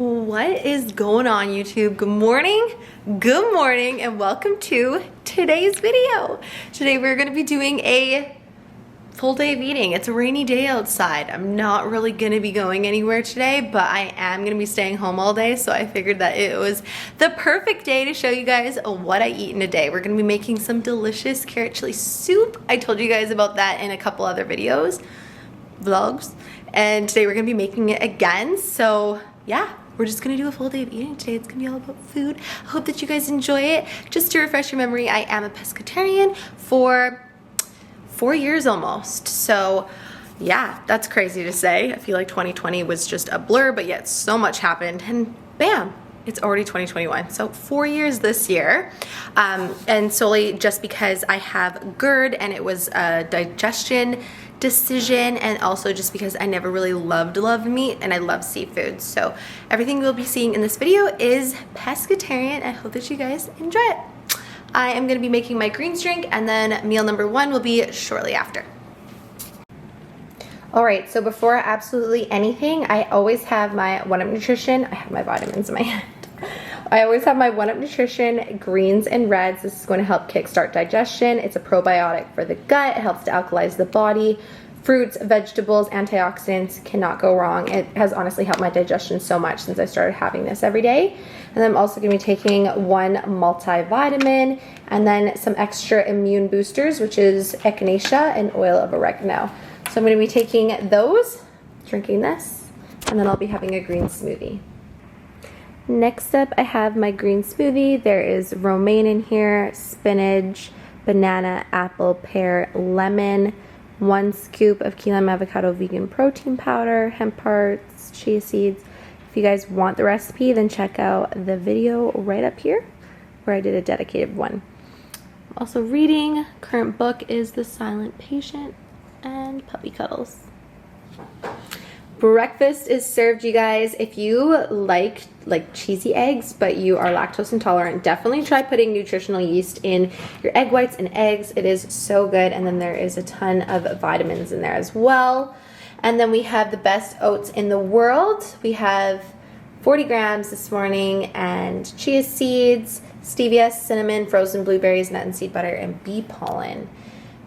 What is going on, YouTube? Good morning, and welcome to today's video. Today we're gonna be doing a full day of eating. It's a rainy day outside. I'm not really gonna be going anywhere today, but I am gonna be staying home all day, so I figured that it was the perfect day to show you guys what I eat in a day. We're gonna be making some delicious carrot chili soup. I told you guys about that in a couple other vlogs, and today we're gonna be making it again. So yeah, we're just gonna do a full day of eating today. It's gonna be all about food. I hope that you guys enjoy it. Just to refresh your memory, I am a pescatarian for 4 years almost. So yeah, that's crazy to say. I feel like 2020 was just a blur, but yet so much happened, and bam, it's already 2021. So 4 years this year, and solely just because I have GERD, and it was a digestion decision, and also just because I never really loved meat, and I love seafood. So everything we'll be seeing in this video is pescatarian. I hope that you guys enjoy it. I am gonna be making my greens drink, and then meal number 1 will be shortly after. All right, so before absolutely anything, I always have my 1UP Nutrition. I have my vitamins in my hand. I always have my 1UP Nutrition greens and reds. This is going to help kickstart digestion. It's a probiotic for the gut. It helps to alkalize the body. Fruits, vegetables, antioxidants, cannot go wrong. It has honestly helped my digestion so much since I started having this every day. And I'm also going to be taking 1 multivitamin and then some extra immune boosters, which is echinacea and oil of oregano. So I'm going to be taking those, drinking this, and then I'll be having a green smoothie. Next up, I have my green smoothie. There is romaine in here, spinach, banana, apple, pear, lemon, 1 scoop of key lime avocado vegan protein powder, hemp hearts, chia seeds. If you guys want the recipe, then check out the video right up here where I did a dedicated one. I'm also reading. Current book is The Silent Patient and Puppy Cuddles. Breakfast is served, you guys. If you like cheesy eggs, but you are lactose intolerant, definitely try putting nutritional yeast in your egg whites and eggs. It is so good. And then there is a ton of vitamins in there as well. And then we have the best oats in the world. We have 40 grams this morning, and chia seeds, stevia, cinnamon, frozen blueberries, nut and seed butter, and bee pollen.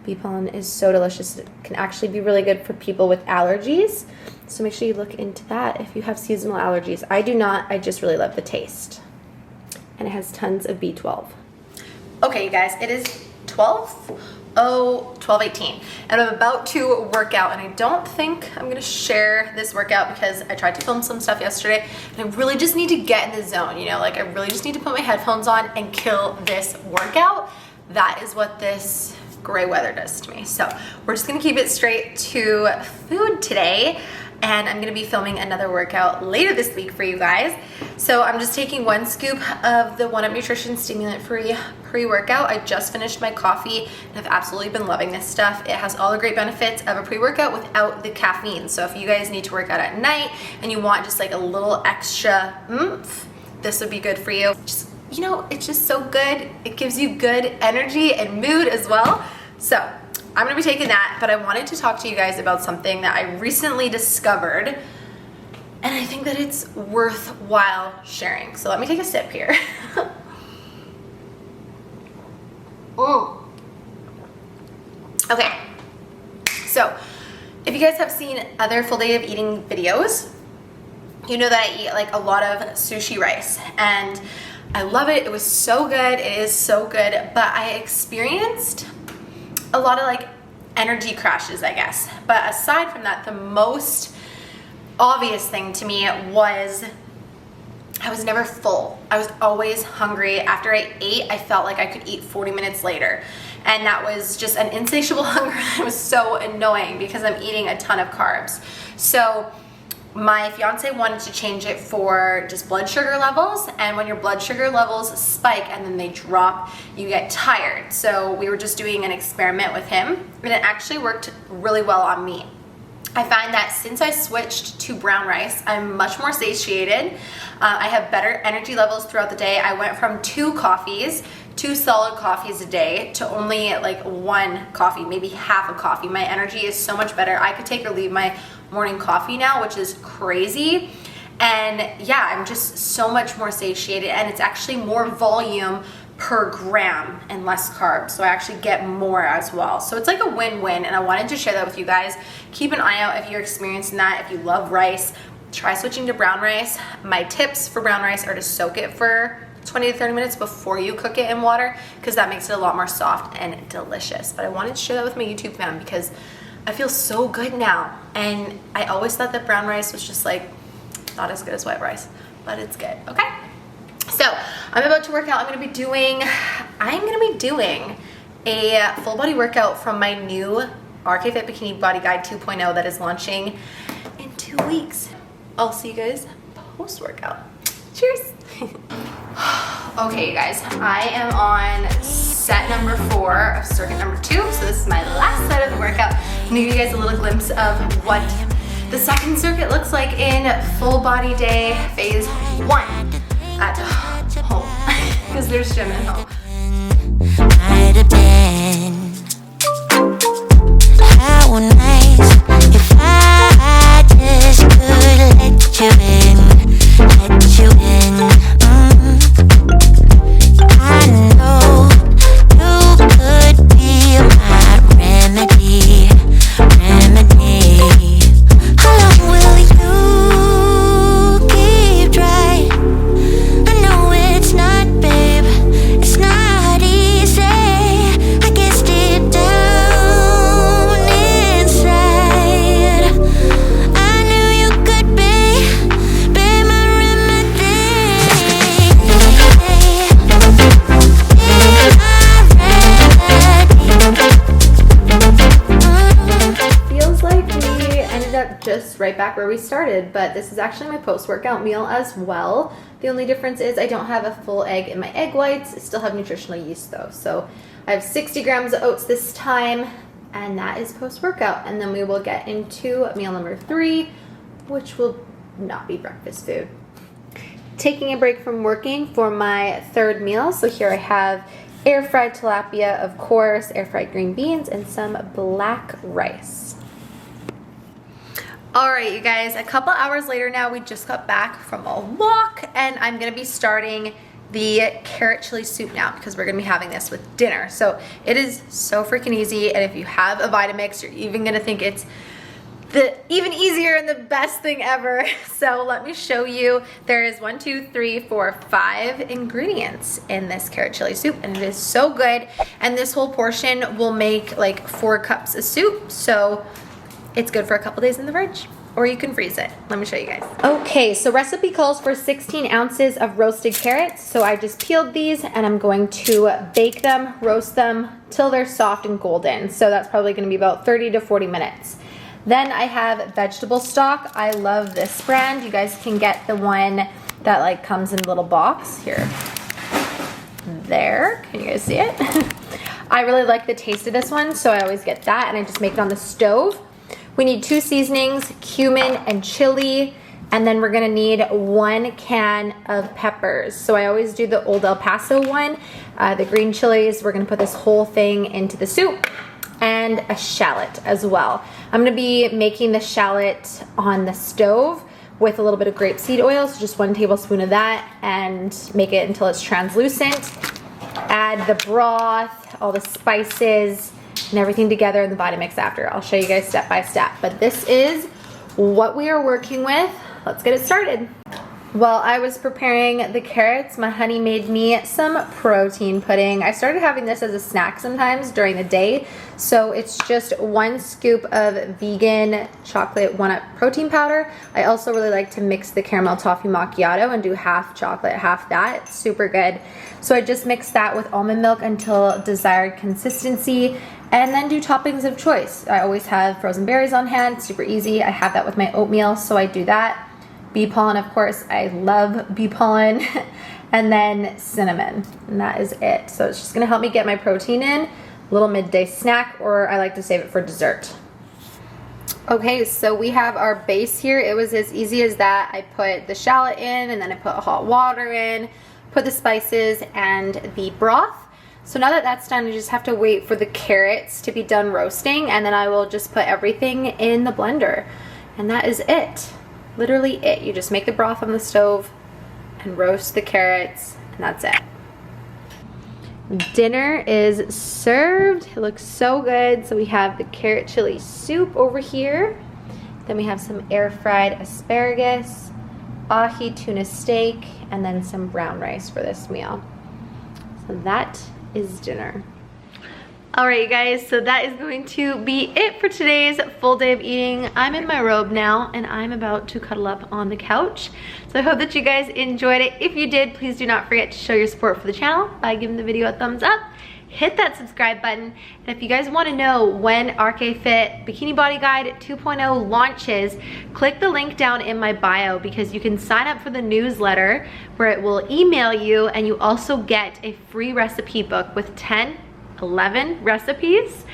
Bee pollen is so delicious. It can actually be really good for people with allergies. So make sure you look into that if you have seasonal allergies. I do not. I just really love the taste. And it has tons of B12. Okay, you guys, it is 12:18. And I'm about to work out, and I don't think I'm gonna share this workout because I tried to film some stuff yesterday, and I really just need to get in the zone, you know, like I really just need to put my headphones on and kill this workout. That is what this gray weather does to me. So we're just gonna keep it straight to food today, and I'm gonna be filming another workout later this week for you guys. So I'm just taking 1 scoop of the 1UP Nutrition stimulant-free pre-workout. I just finished my coffee and I've absolutely been loving this stuff. It has all the great benefits of a pre-workout without the caffeine. So if you guys need to work out at night and you want just like a little extra oomph, this would be good for you. Just, you know, it's just so good. It gives you good energy and mood as well. So I'm gonna be taking that, but I wanted to talk to you guys about something that I recently discovered, and I think that it's worthwhile sharing. So let me take a sip here. Okay, so if you guys have seen other full day of eating videos, you know that I eat like a lot of sushi rice, and I love it. It was so good. It is so good, but I experienced a lot of like energy crashes, I guess. But aside from that, the most obvious thing to me was I was never full. I was always hungry. After I ate, I felt like I could eat 40 minutes later. And that was just an insatiable hunger. It was so annoying because I'm eating a ton of carbs. So my fiance wanted to change it for just blood sugar levels, and when your blood sugar levels spike and then they drop, you get tired. So we were just doing an experiment with him, and it actually worked really well on me. I find that since I switched to brown rice, I'm much more satiated. I have better energy levels throughout the day. I went from 2 solid coffees a day to only like 1 coffee, maybe half a coffee. My energy is so much better. I could take or leave my morning coffee now, which is crazy. And yeah, I'm just so much more satiated, and it's actually more volume per gram and less carbs, so I actually get more as well. So it's like a win-win, and I wanted to share that with you guys. Keep an eye out if you're experiencing that. If you love rice, try switching to brown rice. My tips for brown rice are to soak it for 20 to 30 minutes before you cook it in water, because that makes it a lot more soft and delicious. But I wanted to share that with my YouTube fam because I feel so good now, and I always thought that brown rice was just like not as good as white rice, but it's good. Okay, so I'm about to work out. I'm gonna be doing a full body workout from my new RKFIT Bikini Body Guide 2.0 that is launching in 2 weeks. I'll see you guys post workout. Cheers. Okay, you guys, I am on set number 4 of circuit number 2, so this is my last set of the workout. I'm gonna give you guys a little glimpse of what the second circuit looks like in full body day phase 1 at home, because there's gym at home. Might have been how nice if I just could let you in, let you in. I know you could be my remedy. How long will you keep trying? I know it's not, babe, it's not easy. I guess deep down inside, I knew you could be my remedy. Feels like we ended up just right back where we started, but this is actually my post-workout meal as well. The only difference is I don't have a full egg in my egg whites. I still have nutritional yeast though. So I have 60 grams of oats this time, and that is post-workout. And then we will get into meal number 3, which will not be breakfast food. Taking a break from working for my third meal. So here I have air fried tilapia, of course, air fried green beans, and some black rice. All right, you guys, a couple hours later now, we just got back from a walk, and I'm gonna be starting the carrot chili soup now because we're gonna be having this with dinner. So it is so freaking easy, and if you have a Vitamix, you're even gonna think it's the even easier and the best thing ever. So let me show you. There is 1, 2, 3, 4, 5 ingredients in this carrot chili soup, and it is so good. And this whole portion will make like 4 cups of soup. So it's good for a couple days in the fridge, or you can freeze it. Let me show you guys. Okay, so recipe calls for 16 ounces of roasted carrots. So I just peeled these, and I'm going to bake them, roast them till they're soft and golden. So that's probably gonna be about 30 to 40 minutes. Then I have vegetable stock. I love this brand. You guys can get the one that like comes in a little box here. There, can you guys see it? I really like the taste of this one, so I always get that, and I just make it on the stove. We need 2 seasonings, cumin and chili, and then we're gonna need 1 can of peppers. So I always do the Old El Paso one, the green chilies. We're gonna put this whole thing into the soup, and a shallot as well. I'm gonna be making the shallot on the stove with a little bit of grapeseed oil, so just 1 tablespoon of that, and make it until it's translucent. Add the broth, all the spices, and everything together in the Vitamix after. I'll show you guys step by step, but this is what we are working with. Let's get it started. While I was preparing the carrots, my honey made me some protein pudding. I started having this as a snack sometimes during the day. So it's just 1 scoop of vegan chocolate 1-up protein powder. I also really like to mix the caramel toffee macchiato and do half chocolate, half that. It's super good. So I just mix that with almond milk until desired consistency, and then do toppings of choice. I always have frozen berries on hand, super easy. I have that with my oatmeal, so I do that. Bee pollen, of course, I love bee pollen. And then cinnamon, and that is it. So it's just gonna help me get my protein in, a little midday snack, or I like to save it for dessert. Okay, so we have our base here. It was as easy as that. I put the shallot in, and then I put hot water in, put the spices and the broth. So now that that's done, I just have to wait for the carrots to be done roasting, and then I will just put everything in the blender, and that is it. literally it. You just make the broth on the stove and roast the carrots, and that's it. Dinner is served. It looks so good. So we have the carrot chili soup over here. Then we have some air fried asparagus, ahi tuna steak, and then some brown rice for this meal. So that is dinner. All right, you guys, so that is going to be it for today's full day of eating. I'm in my robe now, and I'm about to cuddle up on the couch. So I hope that you guys enjoyed it. If you did, please do not forget to show your support for the channel by giving the video a thumbs up. Hit that subscribe button. And if you guys want to know when RKFIT Bikini Body Guide 2.0 launches, click the link down in my bio, because you can sign up for the newsletter where it will email you, and you also get a free recipe book with 11 recipes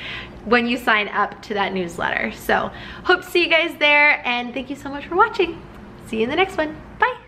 when you sign up to that newsletter. So hope to see you guys there, and thank you so much for watching. See you in the next one. Bye.